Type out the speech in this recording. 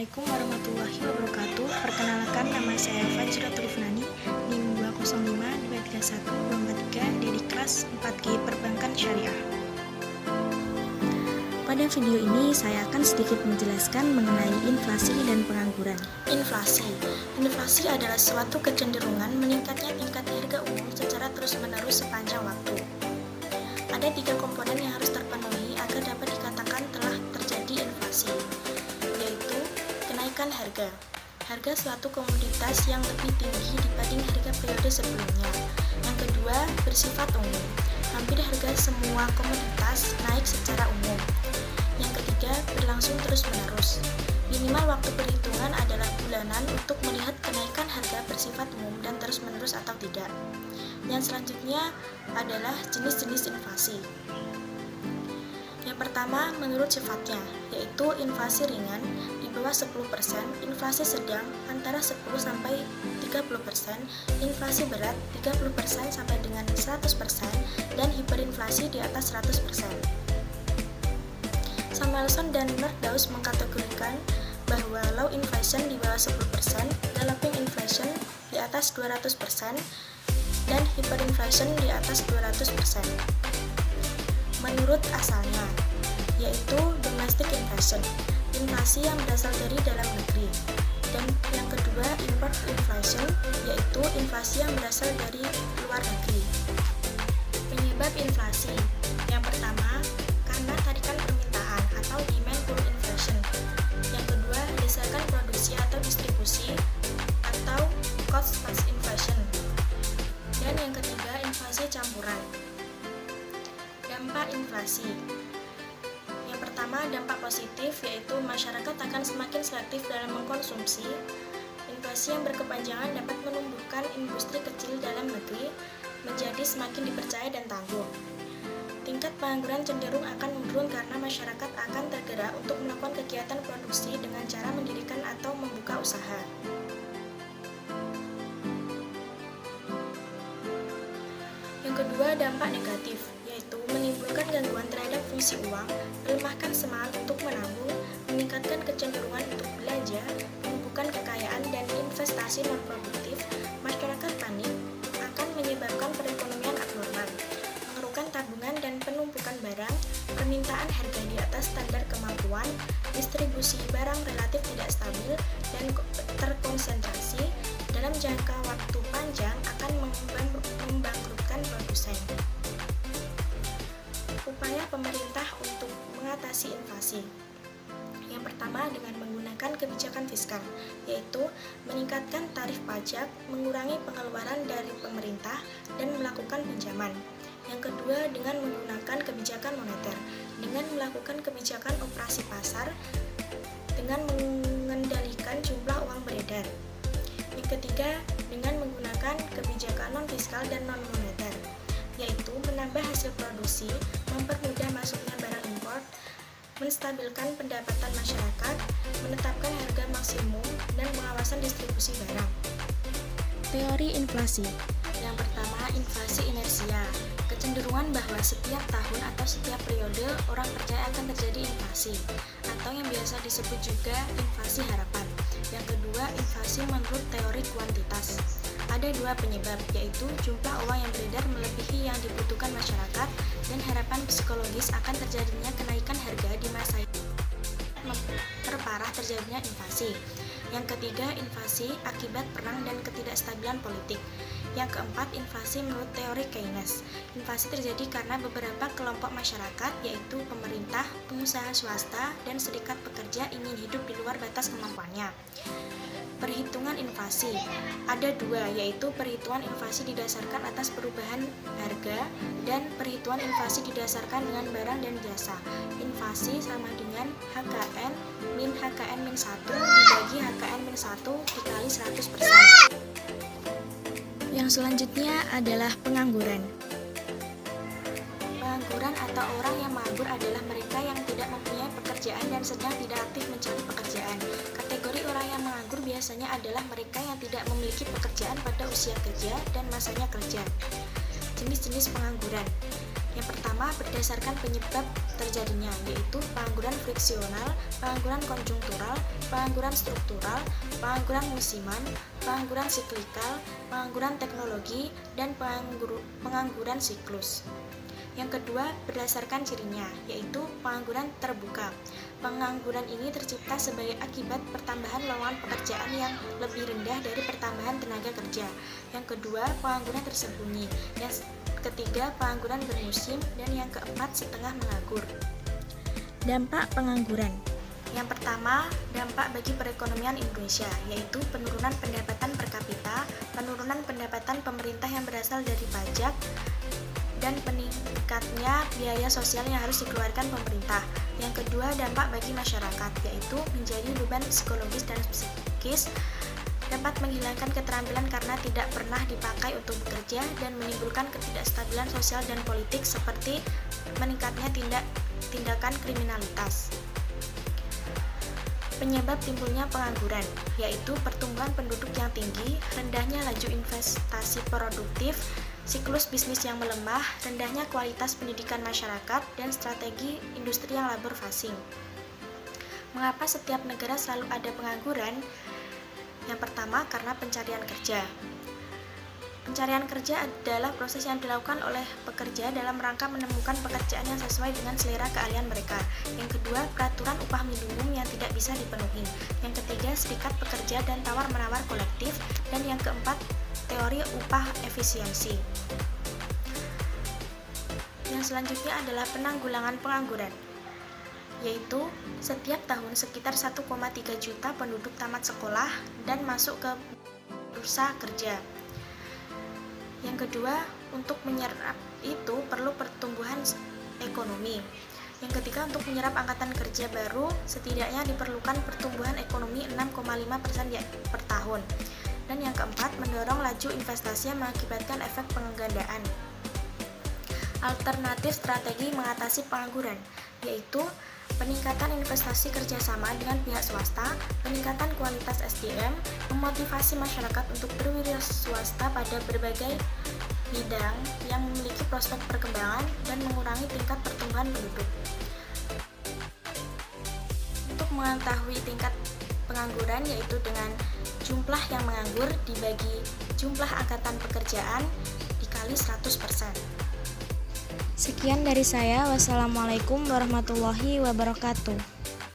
Assalamualaikum warahmatullahi wabarakatuh. Perkenalkan, nama saya Fajratul Ifnani, NIM 205-231-243 dari kelas 4G Perbankan Syariah. Pada video ini saya akan sedikit menjelaskan mengenai inflasi dan pengangguran. Inflasi adalah suatu kecenderungan meningkatnya tingkat harga umum secara terus-menerus sepanjang waktu. Ada 3 komponen yang harus terpenuhi agar dapat dikatakan telah terjadi inflasi, yaitu kenaikan harga. Harga suatu komoditas yang lebih tinggi dibanding harga periode sebelumnya. Yang kedua, bersifat umum. Hampir harga semua komoditas naik secara umum. Yang ketiga, berlangsung terus-menerus. Minimal waktu perhitungan adalah bulanan untuk melihat kenaikan harga bersifat umum dan terus-menerus atau tidak. Yang selanjutnya adalah jenis-jenis inflasi. Yang pertama, menurut sifatnya, yaitu inflasi ringan di bawah 10%, inflasi sedang antara 10-30%, inflasi berat 30% sampai dengan 100%, dan hiperinflasi di atas 100%. Samuelson dan Meadows mengkategorikan bahwa low inflation di bawah 10%, galloping inflation di atas 200%, dan hyperinflation di atas 200%. Menurut asalnya, yaitu domestic inflation, inflasi yang berasal dari dalam negeri. Dan yang kedua, import inflation, yaitu inflasi yang berasal dari luar negeri. Penyebab inflasi. Yang pertama, karena tarikan permintaan atau demand pull inflation. Yang kedua, desakan produksi atau distribusi atau cost plus inflation. Dan yang ketiga, inflasi campuran. Dampak inflasi. Yang pertama, dampak positif, yaitu masyarakat akan semakin selektif dalam mengkonsumsi. Inflasi yang berkepanjangan dapat menumbuhkan industri kecil dalam negeri menjadi semakin dipercaya dan tangguh. Tingkat pengangguran cenderung akan menurun karena masyarakat akan tergerak untuk melakukan kegiatan produksi dengan cara mendirikan atau membuka usaha. Yang kedua, dampak negatif, yaitu menimbulkan gangguan terhadap fungsi uang, melemahkan semangat untuk menabung, meningkatkan kecenderungan untuk belanja, penumpukan kekayaan dan investasi non-produktif, masyarakat panik, akan menyebabkan perekonomian abnormal, mengerukan tabungan dan penumpukan barang, permintaan harga di atas standar kemampuan, distribusi barang relatif tidak stabil dan terkonsentrasi, dalam jangka waktu panjang akan membangkrutkan produsen. Upaya pemerintah untuk mengatasi inflasi. Yang pertama, dengan menggunakan kebijakan fiskal, yaitu meningkatkan tarif pajak, mengurangi pengeluaran dari pemerintah, dan melakukan pinjaman. Yang kedua, dengan menggunakan kebijakan moneter, dengan melakukan kebijakan operasi pasar, dengan mengendalikan jumlah uang beredar. Yang ketiga, dengan menggunakan kebijakan non-fiskal dan non-moneter, yaitu menambah hasil produksi, mempermudah masuknya barang impor, menstabilkan pendapatan masyarakat, menetapkan harga maksimum, dan pengawasan distribusi barang. Teori inflasi. Yang pertama, inflasi inersia. Kecenderungan bahwa setiap tahun atau setiap periode orang percaya akan terjadi inflasi, atau yang biasa disebut juga inflasi harapan. Yang kedua, inflasi menurut teori kuantitas. Ada 2 penyebab, yaitu jumlah uang yang beredar melebihi yang dibutuhkan masyarakat dan harapan psikologis akan terjadinya kenaikan harga di masa ini memperparah terjadinya inflasi. Yang ketiga, inflasi akibat perang dan ketidakstabilan politik. Yang keempat, inflasi menurut teori Keynes. Inflasi terjadi karena beberapa kelompok masyarakat, yaitu pemerintah, pengusaha swasta, dan serikat pekerja ingin hidup di luar batas kemampuannya. Perhitungan inflasi. Ada 2, yaitu perhitungan inflasi didasarkan atas perubahan harga dan perhitungan inflasi didasarkan dengan barang dan jasa. Inflasi sama dengan HKN min HKN min 1 dibagi HKN min 1 dikali 100%. Yang selanjutnya adalah pengangguran. Pengangguran atau orang yang menganggur adalah mereka yang tidak mempunyai pekerjaan dan sedang tidak aktif mencari pekerjaan. Kategori orang yang menganggur biasanya adalah mereka yang tidak memiliki pekerjaan pada usia kerja dan masanya kerja. Jenis-jenis pengangguran. Yang pertama, berdasarkan penyebab terjadinya, yaitu pengangguran friksional, pengangguran konjungtural, pengangguran struktural, pengangguran musiman, pengangguran siklikal, pengangguran teknologi, dan pengangguran siklus. Yang kedua, berdasarkan cirinya, yaitu pengangguran terbuka. Pengangguran ini tercipta sebagai akibat pertambahan lowongan pekerjaan yang lebih rendah dari pertambahan tenaga kerja. Yang kedua, pengangguran tersembunyi. Yang ketiga, pengangguran bermusim. Dan yang keempat, setengah menganggur. Dampak pengangguran. Yang pertama, dampak bagi perekonomian Indonesia, yaitu penurunan pendapatan per kapita, penurunan pendapatan pemerintah yang berasal dari pajak, dan peningkatnya biaya sosial yang harus dikeluarkan pemerintah. Yang kedua, dampak bagi masyarakat, yaitu menjadi beban psikologis dan psikis, dapat menghilangkan keterampilan karena tidak pernah dipakai untuk bekerja, dan menimbulkan ketidakstabilan sosial dan politik seperti meningkatnya tindakan kriminalitas. Penyebab timbulnya pengangguran, yaitu pertumbuhan penduduk yang tinggi, rendahnya laju investasi produktif, siklus bisnis yang melemah, rendahnya kualitas pendidikan masyarakat, dan strategi industri yang labor fasing. Mengapa setiap negara selalu ada pengangguran? Yang pertama, karena pencarian kerja. Pencarian kerja adalah proses yang dilakukan oleh pekerja dalam rangka menemukan pekerjaan yang sesuai dengan selera keahlian mereka. Yang kedua, peraturan upah minimum yang tidak bisa dipenuhi. Yang ketiga, serikat pekerja dan tawar-menawar kolektif. Dan yang keempat, teori upah efisiensi. Yang selanjutnya adalah penanggulangan pengangguran, yaitu setiap tahun sekitar 1,3 juta penduduk tamat sekolah dan masuk ke bursa kerja. Yang kedua, untuk menyerap itu perlu pertumbuhan ekonomi. Yang ketiga, untuk menyerap angkatan kerja baru setidaknya diperlukan pertumbuhan ekonomi 6,5% per tahun. Dan yang keempat, mendorong laju investasi yang mengakibatkan efek penggandaan. Alternatif strategi mengatasi pengangguran, yaitu peningkatan investasi kerjasama dengan pihak swasta, peningkatan kualitas SDM, memotivasi masyarakat untuk berwirausaha pada berbagai bidang yang memiliki prospek perkembangan, dan mengurangi tingkat pertumbuhan penduduk. Untuk mengetahui tingkat pengangguran, yaitu dengan jumlah yang menganggur dibagi jumlah angkatan pekerjaan dikali 100%. Sekian dari saya. Wassalamualaikum warahmatullahi wabarakatuh.